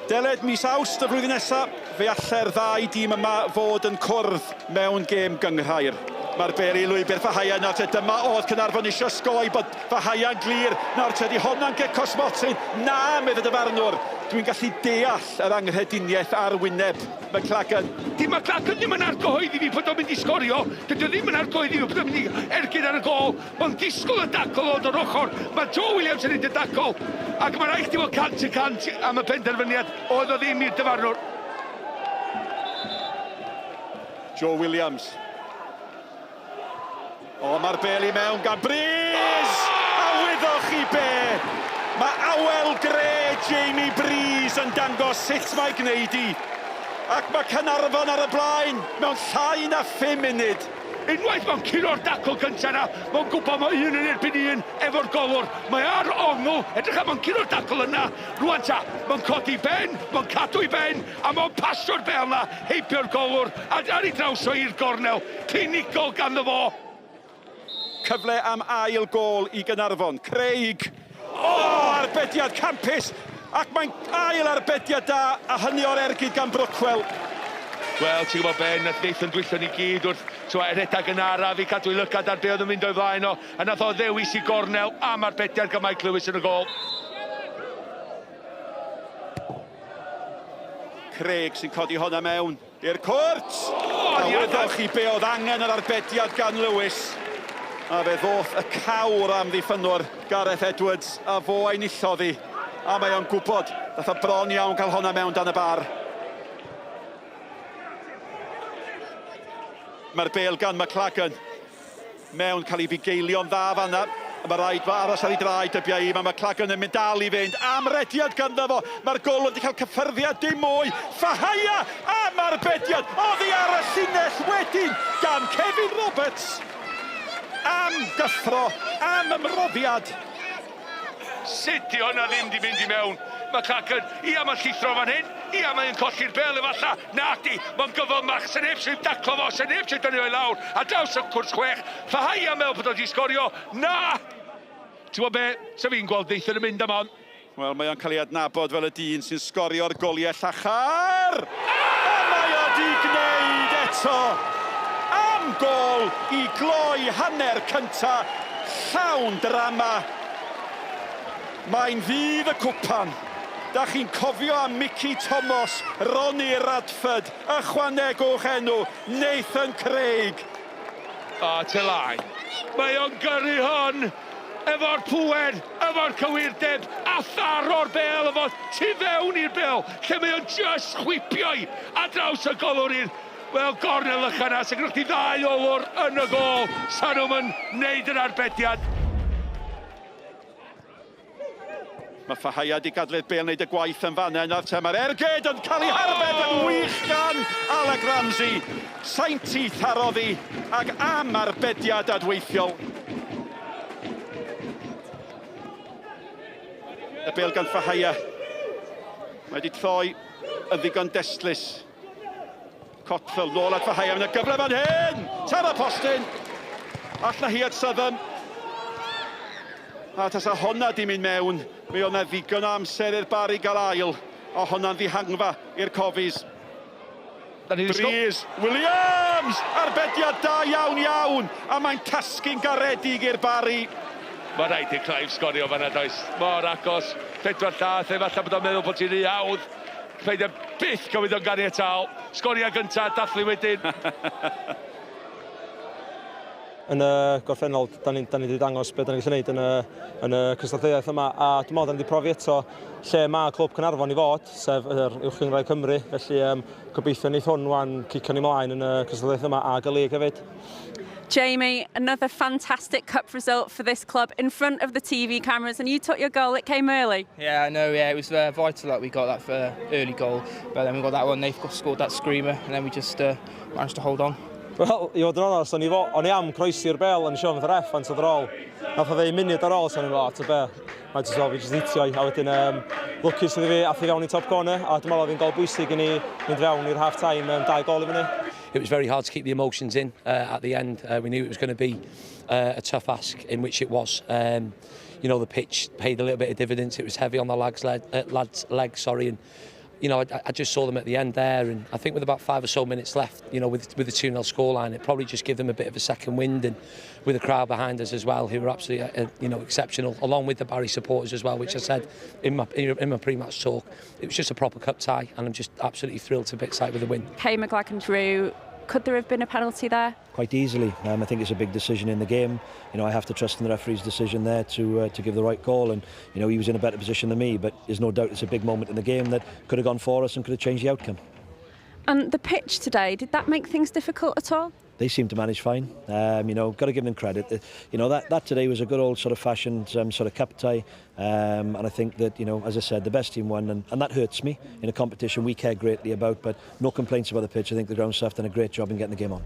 Deled mis Awst y flwyddyn nesaf, fe allai'r ddau dîm yma fod yn cwrdd mewn gêm gynghrair. Mae'r beri lwybr Fahaia nawr te dyma oedd Caernarfon eisiau sgoi bod Fahaia'n glir. Nawr te di honna'n Gecos Motyn. Na, medde dyfarnwr. Dwi'n gallu deall yr anghrediniaeth ar wyneb McLagan. Di McLagan ddim yn argyhoeddi fi bod o'n mynd i sgorio. Dydw ddim yn argyhoeddi fi bod o'n mynd i ergyd ar y gol. Mae'n disgwyl y dacl oedd o'r ochr. Mae Joe Williams yn neud y dacl. Ac mae rhaid i fod 100% am y penderfyniad oedd o ddim i'r dyfarnwr. Joe Williams. O, mae'r beli mewn gan Breeze! A wyddwch chi be! Mae awel gre Jamie Breeze yn dangos sut mae gwneud i. Ac mae Caernarfon ar y blaen mewn llai na 5 munud. Unwaith mae'n curo'r dacl gyntaf na, mae'n gwybod mae un yn erbyn un efo'r golwr. Mae ar ongl, edrych am mae'n curo'r dacl yna. Rwan ta, mae'n codi ben, mae'n cadw i ben, a mae'n pasio'r bel na, heibio'r golwr, a ar ei draws o i'r gornel. Clinigol ganddo fo. Cyfle am ail gol i Gaernarfon. Craig. O, arbediad campus. Ac mae'n ail arbediad da, a hynny o'r ergyd gan Brookwell. Wel, ti'n gwybod Ben, nath Nathan dwyllon ni gyd wrth redag yn araf i cadw i lygad ar be oedd yn mynd o'i flaen o, a nath o ddewis i gornel am arbediad gan Mike Lewis yn y gol. Craig sy'n codi honna mewn i'r cwrt. A wyddwch chi be oedd angen yr arbediad gan Lewis. A fe ddoth y cawr am ddiffynwr Gareth Edwards, a fo ei nilloddi. A mae o'n gwybod, dath o bron iawn cael honna mewn dan y bar. Mae'r bel gan McLagan. Mewn cael ei bugeilio'n dda fanna. Mae rhaid fa aros ar ei draed y biau. Mae McLagan yn mynd dal i fynd. Amrediad ganddo fo. Mae'r gol wedi cael cyffyrddiad dim mwy. Fahaia am arbediad. Oddi ar y llinell wedyn gan Kevin Roberts. Am gyffro, am ymroddiad. Sut di hwnna ddim di mynd i mewn? McLagan, ia mae'n llithro fan hyn, ia mae'n colli'r bel efalla. Nadi, mae'n gyfylmach, sy'n neb sy'n daclo fo, sy'n neb sy'n dynnu o'i lawr. A draws y cwrs chwech, Fahaia mewn bod wedi sgorio. Na! Ti'n gwybod be, sy'n fi'n gweld Nathan yn mynd am on. Wel, mae o'n cael ei adnabod fel y dyn sy'n sgorio'r goliau llachar. A mae o di gwneud eto. Am gol i gloi hanner cynta. Llawn drama. Mae'n fydd y cwpan. Da chi'n cofio am Mickey Thomas, Ronnie Radford, ychwanegwch enw, Nathan Craig. O, te lai. Mae o'n gyrru hon efo'r pŵed, efo'r cywirdeb, a tharo'r bel efo tu fewn i'r bel, lle mae o'n just chwipio'i a draws y golwr i'r gornel ychyna, sy'n gwneud chi ddau olwr yn y gol. Sa'n nhw'n neud yr arbediad. Mae Fahaia di gadlu'r bel wneud y gwaith yn fanna. Nawr te mae'r ergyd yn cael ei harbed yn wych gan Alec Ramsey. Sainti tharoddi ac am arbediad adweithiol. Y bel gan Fahaia. Mae wedi troi yn ddigon destlys. Cotfel nôl at Fahaia. Mae'n gyfle fan hyn! Tara postyn! All na hi at Southern. A tasa honna di mynd mewn, mi o'na ddigon o amser i'r bar i gael ail, o honna'n ddihangfa i'r cofis. Breeze, Williams! Arbediad da iawn iawn, a mae'n tasgu'n garedig i'r bari. Mae rhaid i Clive sgorio fan'na does, mor agos, 4 llath, efallai bod o'n meddwl bod ti'n rhy hawdd. Peidio byth gofyd o'n gari etal, sgoria gyntaf, dathlu wedyn. Yn y gorffennol, da ni wedi dangos beth da ni'n gallu gwneud yn y cystadleuaeth yma, a dwi'n meddwl da ni wedi profi eto lle mae Clwb Caernarfon i fod, sef yr Uwchgynghrair Cymru, felly gobeithio wneith hwn wan cicio ni mlaen yn y cystadleuaeth yma ag y lig hefyd. Jamie, another fantastic cup result for this club in front of the TV cameras, and you took your goal, it came early. Yeah, I know, yeah, it was vital that we got that early goal, but then we got that one, they scored that screamer, and then we just managed to hold on. Wel, i fod yn onest, o'n i am croesi'r bel yn siôn fydd yr Fant oedd ar ôl. Nath o 10 munud ar ôl, so o'n i'n lot o bel. Mae'n jyst fel fi jyst hitio'i, a wedyn lwcus iddi fi athi fewn i top corner, a dwi'n meddwl oedd hi'n gol bwysig i ni mynd fewn i'r half-time, 2 gol i fyny. It was very hard to keep the emotions in at the end. We knew it was going to be a tough ask, in which it was. You know, the pitch paid a little bit of dividends. It was heavy on the lads' legs, and you know, I just saw them at the end there, and I think with about 5 or so minutes left, you know, with the 2-0 scoreline, it probably just gave them a bit of a second wind, and with the crowd behind us as well, who were absolutely, you know, exceptional, along with the Barry supporters as well, which I said in my pre-match talk, it was just a proper cup tie, and I'm just absolutely thrilled to bits like with the win. Kay McGlagan Drew, could there have been a penalty there? Quite easily. I think it's a big decision in the game. You know, I have to trust in the referee's decision there to give the right call, and you know, he was in a better position than me, but there's no doubt it's a big moment in the game that could have gone for us and could have changed the outcome. And the pitch today, did that make things difficult at all? They seem to manage fine. You know, got to give them credit. You know, that today was a good old sort of fashioned sort of cup tie, and I think that, you know, as I said, the best team won, and that hurts me in a competition we care greatly about, but no complaints about the pitch. I think the ground staff done a great job in getting the game on.